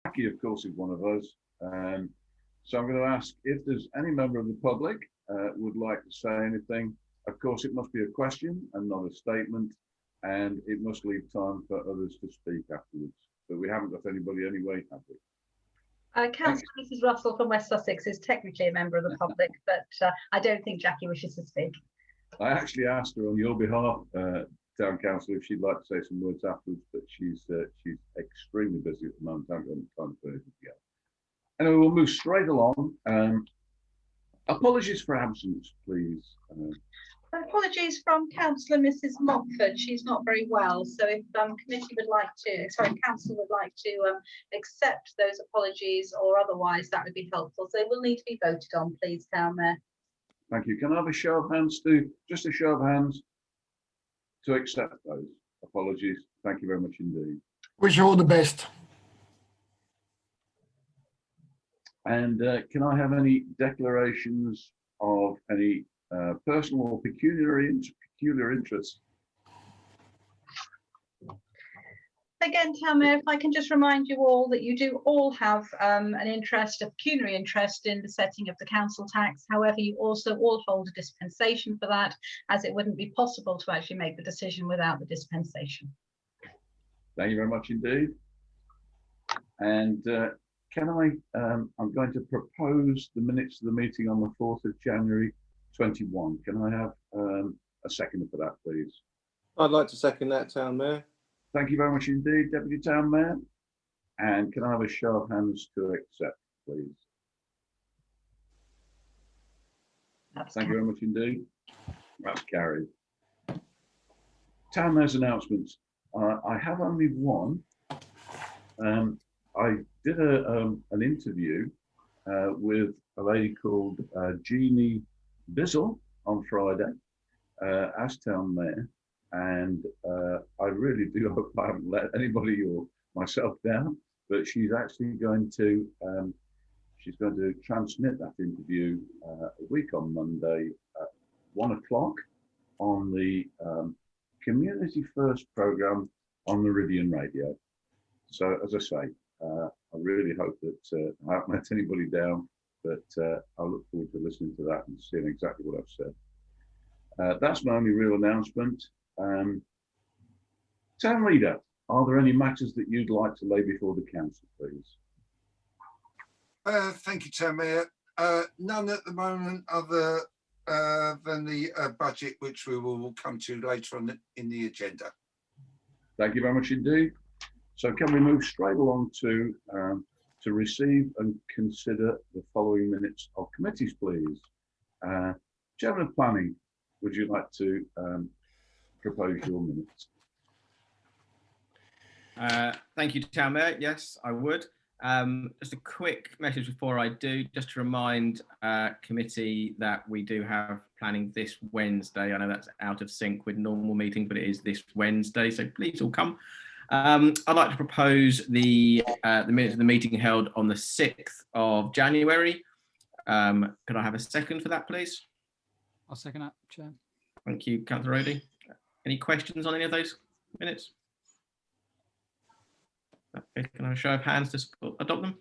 Jackie, of course, is one of us. So I'm going to ask if there's any member of the public would like to say anything. Of course, it must be a question and not a statement, and it must leave time for others to speak afterwards. But we haven't got anybody anyway, have we? Councillor Mrs Russell from West Sussex is technically a member of the public, but I don't think Jackie wishes to speak. I actually asked her on your behalf, Town Councillor, if she'd like to say some words afterwards, but she's extremely busy at the moment. I haven't got time for anything yet. Anyway, we'll move straight along. Apologies for absence, please. Apologies from Councillor Mrs Montford. She's not very well, so if committee would like to, sorry, council would like to accept those apologies or otherwise, that would be helpful. So they will need to be voted on, please, Town Mayor. Thank you. Can I have a show of hands to, just a show of hands to accept those apologies? Thank you very much indeed. Wish you all the best. And can I have any declarations of any personal or peculiar interest? Again, Town Mayor, if I can just remind you all that you do all have an interest, a pecuniary interest in the setting of the council tax. However, you also all hold a dispensation for that, as it wouldn't be possible to actually make the decision without the dispensation. Thank you very much indeed. And can I, I'm going to propose the minutes of the meeting on the 4th of January 21. Can I have a second for that, please? I'd like to second that, Town Mayor. Thank you very much indeed, Deputy Town Mayor. And can I have a show of hands to accept, please? Thank you very much indeed. That's carried. Town Mayor's announcements. I have only one. I did an interview with a lady called Jeannie Bizzle on Friday as Town Mayor, and I really do hope I haven't let anybody or myself down, but she's actually going to transmit that interview a week on Monday at 1 o'clock on the Community First programme on Meridian Radio. So as I say, I really hope that I haven't let anybody down, but I look forward to listening to that and seeing exactly what I've said. That's my only real announcement. Town Leader, are there any matters that you'd like to lay before the council, please? Thank you, Town Mayor. None at the moment other than the budget, which we will come to later on in the agenda. Thank you very much indeed. So can we move straight along to receive and consider the following minutes of committees, please? Chairman of Planning, would you like to propose your minutes? Thank you, Town Mayor. Yes, I would. Just a quick message before I do, just to remind committee that we do have planning this Wednesday. I know that's out of sync with normal meetings, but it is this Wednesday, so please all come. I'd like to propose the minutes of the meeting held on the 6th of January. Could I have a second for that, please? I'll second that, Chair. Thank you, Councillor Odey. Any questions on any of those minutes? Okay, can I have a show of hands to adopt them?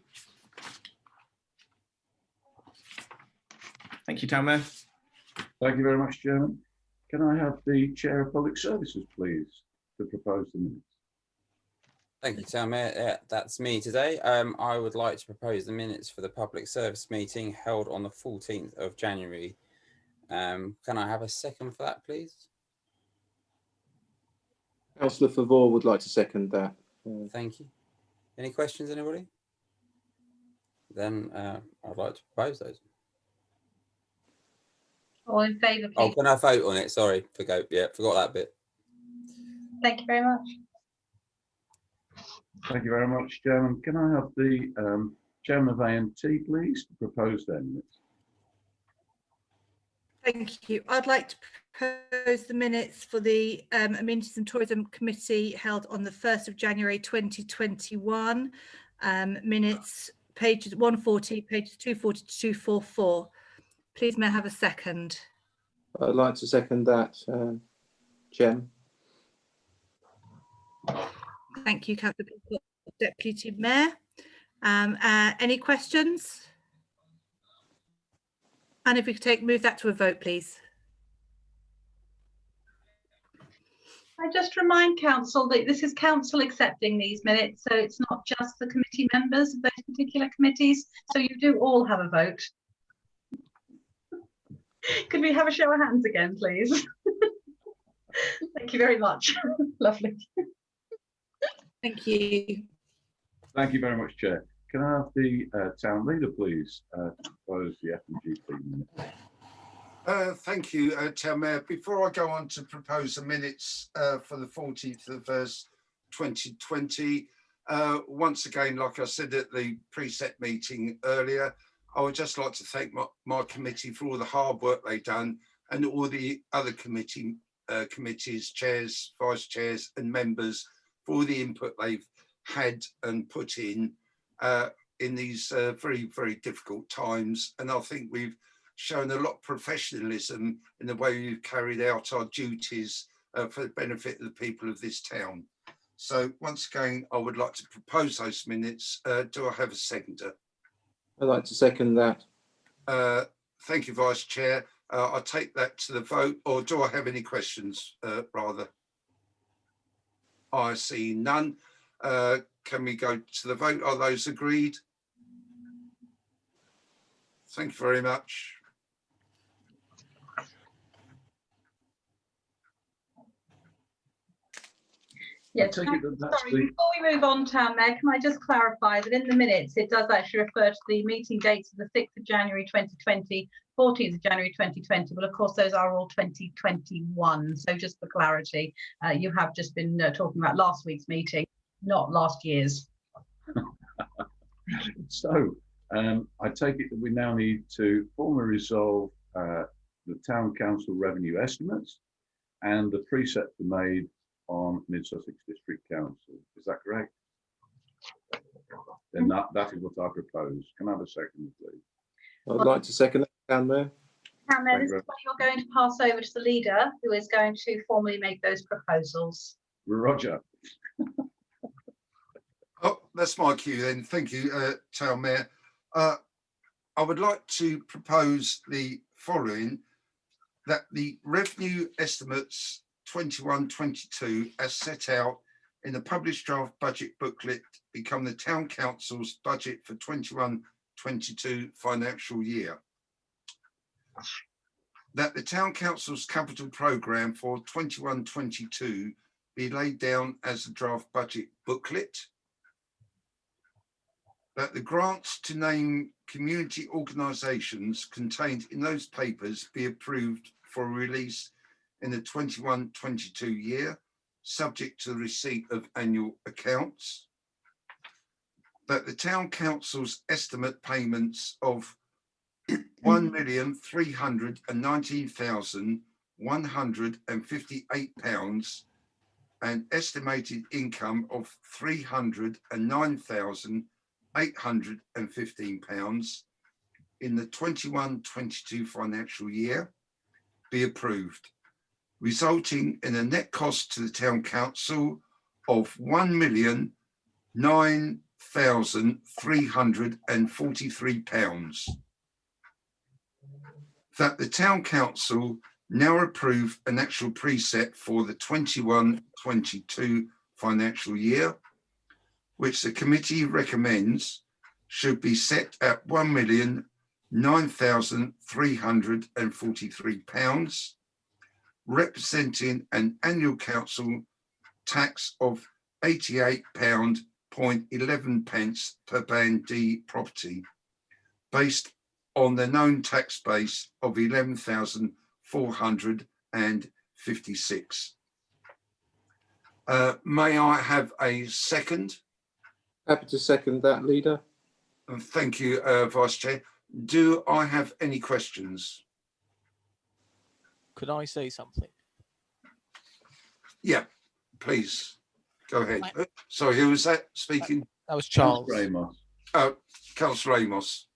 Thank you, Town Mayor. Thank you very much, Chairman. Can I have the Chair of Public Services, please, to propose the minutes? Thank you, Town Mayor. Yeah, that's me today. I would like to propose the minutes for the public service meeting held on the 14th of January. Can I have a second for that, please? Councillor Favor would like to second that. Thank you. Any questions, anybody? Then I'd like to propose those. All in favour, please. Oh, can I vote on it? Sorry, forgot that bit. Thank you very much. Thank you very much, Chairman. Can I have the Chairman of AMT, please, to propose their minutes? Thank you. I'd like to propose the minutes for the Amenities and Tourism Committee held on the 1st of January 2021. Minutes, pages 140, pages 240 to 244. Please may I have a second? I'd like to second that, Chair. Thank you, Councillor Peacock, Deputy Mayor. Any questions? And if we could move that to a vote, please. I just remind council that this is council accepting these minutes, so it's not just the committee members of those particular committees. So you do all have a vote. Could we have a show of hands again, please? Thank you very much. Lovely. Thank you. Thank you very much, Chair. Can I have the town leader, please, propose the F&G minutes? Thank you, Town Mayor. Before I go on to propose the minutes for the 14th of the 1st, 2020, once again, like I said at the preset meeting earlier, I would just like to thank my committee for all the hard work they've done, and all the other committees, chairs, vice chairs and members for all the input they've had and put in these very, very difficult times. And I think we've shown a lot of professionalism in the way we've carried out our duties for the benefit of the people of this town. So once again, I would like to propose those minutes. Do I have a seconder? I'd like to second that. Thank you, Vice Chair. I'll take that to the vote, or do I have any questions, rather? I see none. Can we go to the vote? Are those agreed? Thank you very much. Yes, I take it that that's sorry, the- before we move on, Town Mayor, can I just clarify that in the minutes, it does actually refer to the meeting dates of the 6th of January 2020, 14th of January 2020, but of course those are all 2021. So just for clarity, you have just been talking about last week's meeting, not last year's. So I take it that we now need to formally resolve the town council revenue estimates and the precepts are made on Mid Sussex District Council. Is that correct? Then that is what I propose. Can I have a second, please? I'd like to second that, Town Mayor. Town Mayor, Thank this you is what you're going to pass over to the leader, who is going to formally make those proposals. Roger. Oh, that's my cue then. Thank you, Town Mayor. I would like to propose the following, that the revenue estimates 21-22 as set out in the published draft budget booklet become the Town Council's budget for 21-22 financial year. That the Town Council's capital programme for 21-22 be laid down as a draft budget booklet. That the grants to name community organisations contained in those papers be approved for release in the 21-22 year, subject to the receipt of annual accounts. That the Town Council's estimate payments of £1,319,158 and estimated income of £309,815 in the 21-22 financial year be approved, resulting in a net cost to the Town Council of £1,009,343. That the Town Council now approve an actual preset for the 21-22 financial year, which the committee recommends should be set at £1,009,343, representing an annual council tax of £88.11 per Band D property, based on the known tax base of 11,456. May I have a second? Happy to second that, Leader. Thank you, Vice Chair. Do I have any questions? Could I say something? Yeah, please, go ahead. Sorry, who was that speaking? That was Charles. Ramos. Councillor Amos.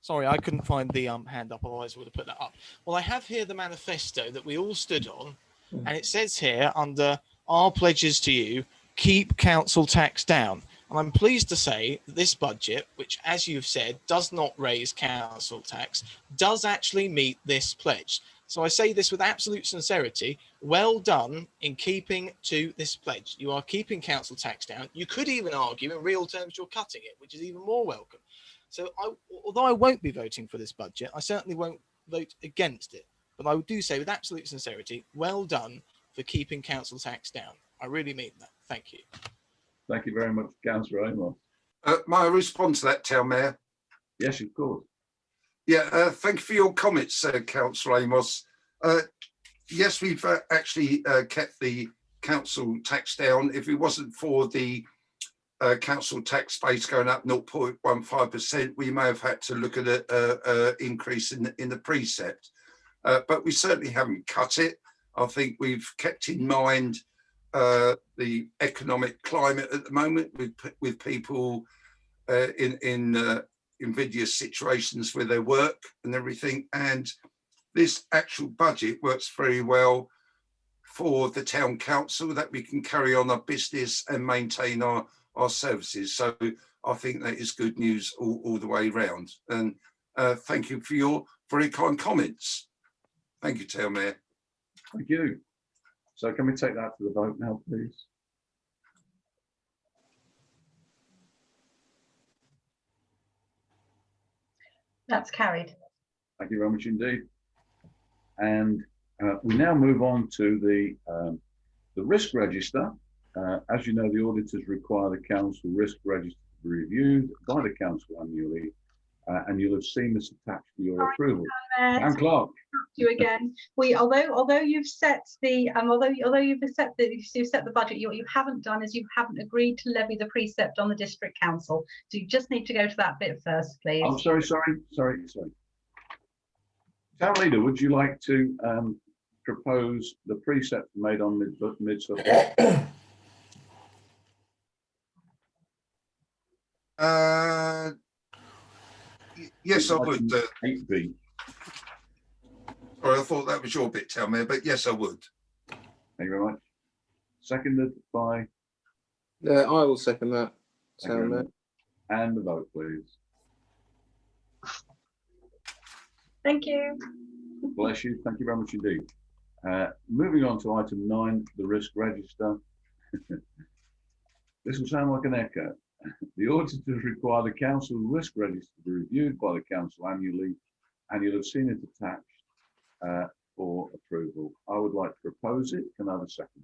Sorry, I couldn't find the hand up, otherwise I would have put that up. Well, I have here the manifesto that we all stood on, and it says here under our pledges to you, keep council tax down. And I'm pleased to say that this budget, which, as you've said, does not raise council tax, does actually meet this pledge. So I say this with absolute sincerity. Well done in keeping to this pledge. You are keeping council tax down. You could even argue in real terms you're cutting it, which is even more welcome. So although I won't be voting for this budget, I certainly won't vote against it. But I do say with absolute sincerity, well done for keeping council tax down. I really mean that. Thank you. Thank you very much, Councillor Amos. May I respond to that, Town Mayor? Yes, of course. Yeah, thank you for your comments, Councillor Amos. Yes, we've actually kept the council tax down. If it wasn't for the council tax base going up 0.15%, we may have had to look at an increase in the precept. But we certainly haven't cut it. I think we've kept in mind the economic climate at the moment with people in invidious situations with their work and everything. And this actual budget works very well for the town council, that we can carry on our business and maintain our services. So I think that is good news all the way round. And thank you for your very kind comments. Thank you, Town Mayor. Thank you. So can we take that to the vote now, please? That's carried. Thank you very much indeed. And we now move on to the risk register. As you know, the auditors require the council risk register to be reviewed by the council annually, and you'll have seen this attached to your approval. Town Clerk. You again. Although you've set the you've set the budget, what you haven't done is you haven't agreed to levy the precept on the district council. So you just need to go to that bit first, please. I'm sorry. Town Leader, would you like to propose the precept made on mid-Suffolk? Yes, I would. 8B. Sorry, I thought that was your bit, Town Mayor, but yes, I would. Thank you very much. Seconded by. I will second that. Thank you very much. And the vote, please. Thank you. Bless you. Thank you very much indeed. Moving on to item 9, the risk register. This will sound like an echo. The auditors require the council risk register to be reviewed by the council annually, and you'll have seen it attached for approval. I would like to propose it. Can I have a second,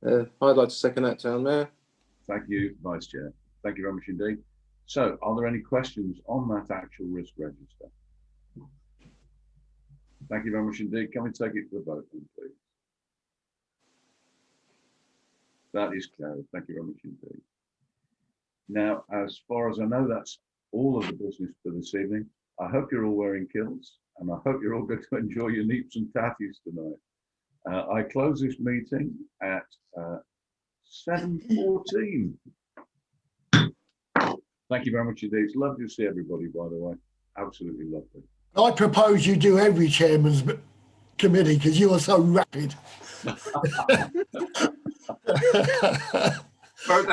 please? I'd like to second that, Town Mayor. Thank you, Vice Chair. Thank you very much indeed. So, are there any questions on that actual risk register? Thank you very much indeed. Can we take it to the vote, then, please? That is carried. Thank you very much indeed. Now, as far as I know, that's all of the business for this evening. I hope you're all wearing kilts, and I hope you're all going to enjoy your neeps and tatties tonight. I close this meeting at 7:14. Thank you very much indeed. It's lovely to see everybody, by the way. Absolutely lovely. I propose you do every chairman's committee because you are so rapid. Vote